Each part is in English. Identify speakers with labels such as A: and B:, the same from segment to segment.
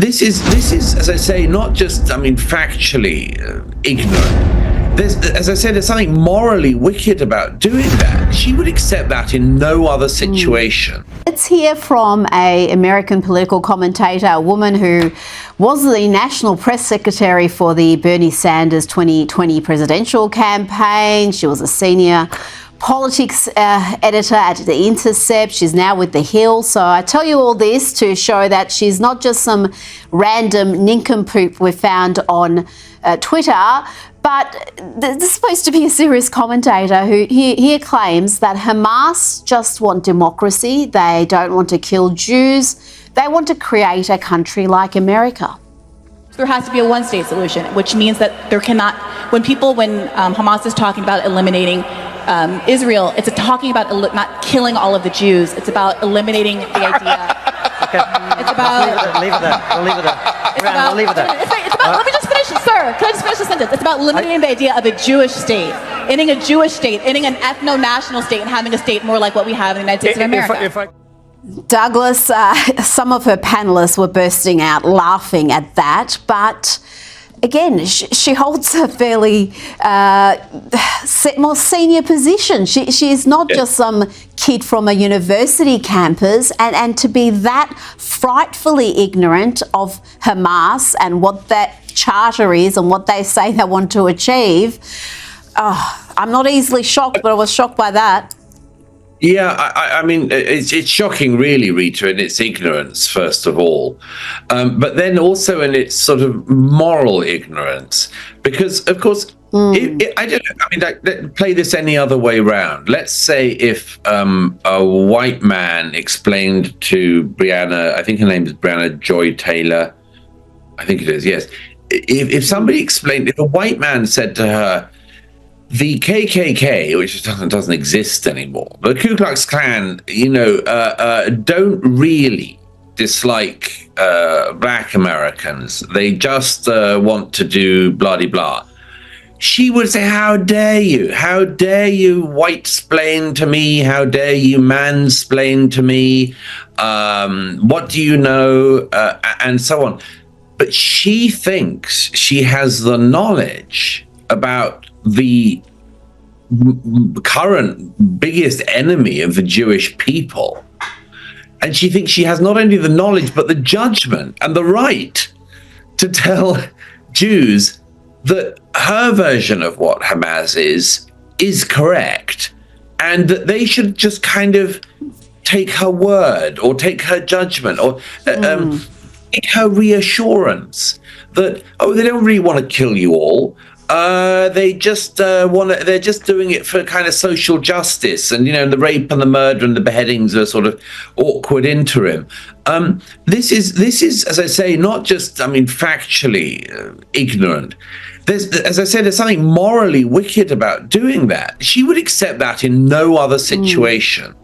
A: this is, as I say, not just, factually ignorant. As I said, there's something morally wicked about doing that. She would accept that in no other situation.
B: Let's hear from an American political commentator, a woman who was the national press secretary for the Bernie Sanders 2020 presidential campaign. She was a senior politics editor at The Intercept. She's now with The Hill. So I tell you all this to show that she's not just some random nincompoop we found on Twitter, but this is supposed to be a serious commentator who here claims that Hamas just want democracy. They don't want to kill Jews. They want to create a country like America.
C: There has to be a one-state solution, which means that there cannot, when Hamas is talking about eliminating Israel, it's talking about not killing all of the Jews. It's about eliminating the idea.
D: Okay.
C: It's about...
D: Leave it there. We'll leave it there. We'll leave it there.
C: It's about, let me just finish, sir. Can I just finish the sentence? It's about eliminating the idea of a Jewish state, ending a Jewish state, ending an ethno-national state, and having a state more like what we have in the United States of America.
B: Douglas, some of her panellists were bursting out laughing at that, but again, she holds a fairly more senior position. She's not just some kid from a university campus, and to be that frightfully ignorant of Hamas and what that charter is and what they say they want to achieve. I'm not easily shocked, but I was shocked by that.
A: Yeah, I mean, it's shocking, really, Rita, in its ignorance, first of all, but then also in its sort of moral ignorance, because, of course, I don't know. I mean, like, play this any other way round. Let's say if a white man explained to Breonna, I think her name is Breonna Joy Taylor, I think it is, yes. If somebody explained, if a white man said to her, the KKK, which doesn't exist anymore, the Ku Klux Klan, don't really dislike black Americans. They just want to do blah-de-blah. She would say, how dare you? How dare you white-splain to me? How dare you mansplain to me? What do you know? And so on. But she thinks she has the knowledge about the current biggest enemy of the Jewish people. And she thinks she has not only the knowledge, but the judgment and the right to tell Jews that her version of what Hamas is correct, and that they should just kind of take her word or take her judgment or take her reassurance that, they don't really want to kill you all. They just they're just doing it for kind of social justice, and the rape and the murder and the beheadings are sort of awkward interim. This is, as I say, not just, factually ignorant. As I said, there's something morally wicked about doing that. She would accept that in no other situation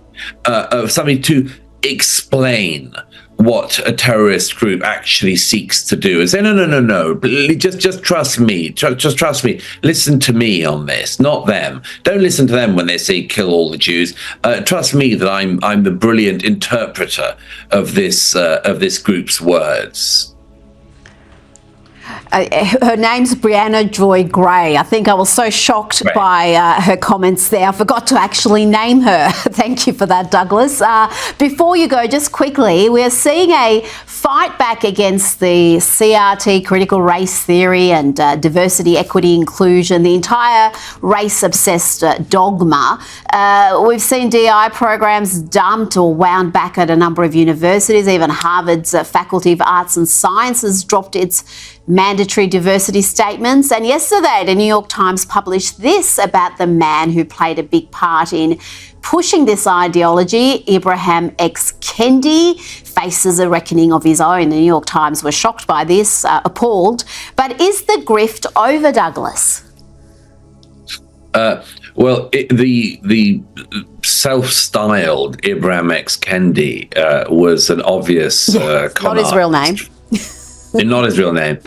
A: of somebody to explain what a terrorist group actually seeks to do, and say, no, just trust me, just trust me, listen to me on this, not them. Don't listen to them when they say kill all the Jews. Trust me that I'm the brilliant interpreter of this group's words.
B: Her name's Breonna Joy Gray. I think I was so shocked by her comments there. I forgot to actually name her. Thank you for that, Douglas. Before you go, just quickly, we're seeing a fight back against the CRT, critical race theory, and diversity, equity, inclusion, the entire race-obsessed dogma. We've seen DI programs dumped or wound back at a number of universities. Even Harvard's Faculty of Arts and Sciences dropped its mandatory diversity statements. And yesterday, the New York Times published this about the man who played a big part in pushing this ideology. Ibram X. Kendi faces a reckoning of his own. The New York Times were shocked by this, appalled. But is the grift over, Douglas?
A: Well, the self-styled Ibram X. Kendi was an obvious con
B: not his real name.
A: Not his real name,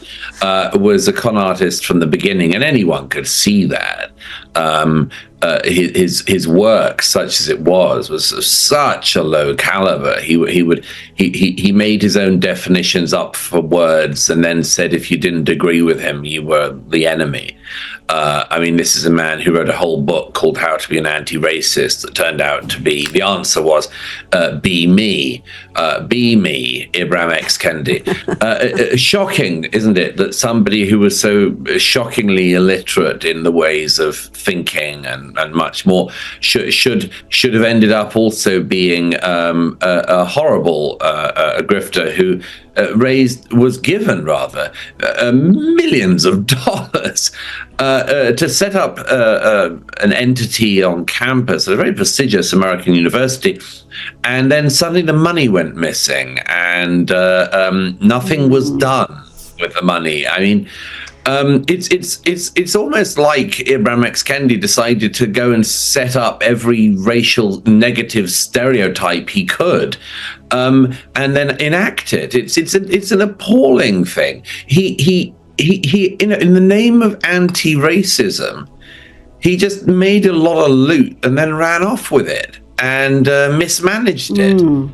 A: was a con artist from the beginning, and anyone could see that. his work, such as it was of such a low caliber. He made his own definitions up for words, and then said if you didn't agree with him, you were the enemy. I mean, this is a man who wrote a whole book called How to Be an Anti-Racist that turned out to be, the answer was, be me, Ibram X. Kendi. Shocking, isn't it, that somebody who was so shockingly illiterate in the ways of thinking and much more should have ended up also being a horrible grifter who was given millions of dollars to set up an entity on campus at a very prestigious American university, and then suddenly the money went missing, and nothing was done with the money. I mean, it's almost like Ibram X. Kendi decided to go and set up every racial negative stereotype he could, and then enact it. It's an appalling thing. He in the name of anti-racism, he just made a lot of loot and then ran off with it and mismanaged it. And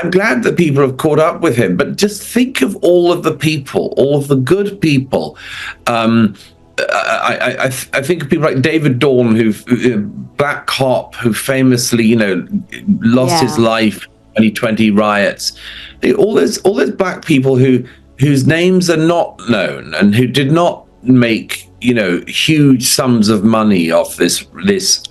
A: I'm glad that people have caught up with him, but just think of all of the people, all of the good people. I think of people like David Dorn, black cop, who famously, lost his life in 2020 riots. All those black people whose names are not known and who did not make huge sums of money off this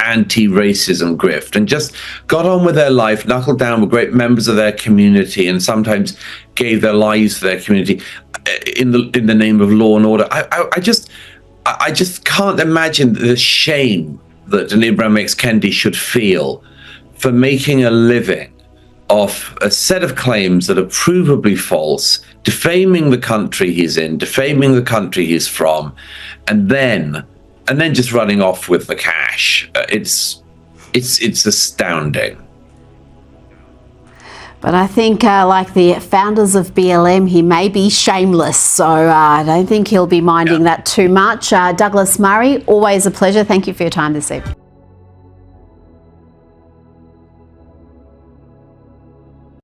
A: anti-racism grift, and just got on with their life, knuckled down, were great members of their community, and sometimes gave their lives for their community in the name of law and order. I just can't imagine the shame that an Ibram X. Kendi should feel for making a living off a set of claims that are provably false, defaming the country he's in, defaming the country he's from, and then just running off with the cash. It's astounding.
B: But I think, like the founders of BLM, he may be shameless, so I don't think he'll be minding that too much. Douglas Murray, always a pleasure. Thank you for your time this evening.